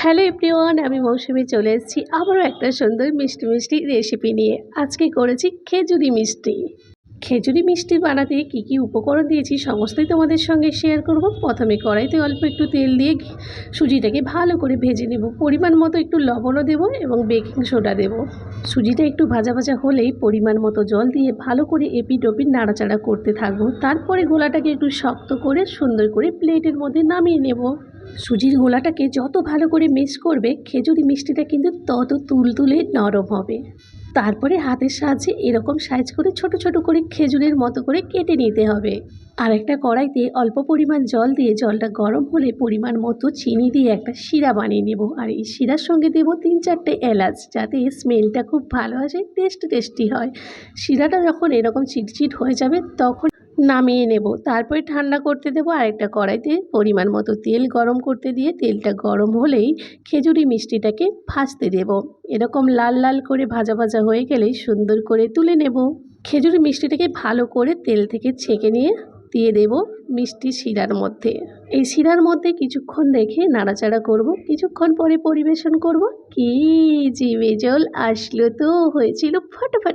Hello everyone, আমি মৌসুমি চলে এসেছি আবারও একটা সুন্দর মিষ্টি মিষ্টি রেসিপি নিয়ে। আজকে করেছি খেজুরি মিষ্টি। খেজুরি মিষ্টি বানাতে কী কী উপকরণ দিয়েছি সমস্তই তোমাদের সঙ্গে শেয়ার করব। প্রথমে কড়াইতে অল্প একটু তেল দিয়ে সুজিটাকে ভালো করে ভেজে নেব। পরিমাণ মতো একটু লবণও দেবো এবং বেকিং সোডা দেবো। সুজিটা একটু ভাজা ভাজা হলেই পরিমাণ মতো জল দিয়ে ভালো করে এপিট ওপিট নাড়াচাড়া করতে থাকবো। তারপরে গোলাটাকে একটু শক্ত করে সুন্দর করে প্লেটের মধ্যে নামিয়ে নেব। সুজির গোলাটাকে যত ভালো করে মিক্স করবে খেজুরি মিষ্টিটা কিন্তু তত তুলতুলে নরম হবে। তারপরে হাতের সাহায্যে এরকম সাইজ করে ছোট ছোট করে খেজুরের মতো করে কেটে নিতে হবে। আর একটা কড়াইতে অল্প পরিমাণ জল দিয়ে জলটা গরম হলে পরিমাণ মতো চিনি দিয়ে একটা শিরা বানিয়ে নেব। আর এই শিরার সঙ্গে দেবো 3-4টে এলাচ, যাতে স্মেলটা খুব ভালো আসে, টেস্টি হয়। শিরাটা যখন এরকম চিটচিট হয়ে যাবে তখন নামিয়ে নেব। তারপরে ঠান্ডা করতে দেবো। আরেকটা কড়াইতে পরিমাণ মতো তেল গরম করতে দিয়ে তেলটা গরম হলেই খেজুরি মিষ্টিটাকে ভাজতে দেব। এরকম লাল লাল করে ভাজা ভাজা হয়ে গেলেই সুন্দর করে তুলে নেব। খেজুরি মিষ্টিটাকে ভালো করে তেল থেকে ছেঁকে নিয়ে দিয়ে দেব মিষ্টি শিরার মধ্যে। এই শিরার মধ্যে কিছুক্ষণ রেখে নাড়াচাড়া করব। কিছুক্ষণ পরে পরিবেশন করব। কি জিভে জল আসলো তো, হয়েছিল ফাটাফাটি।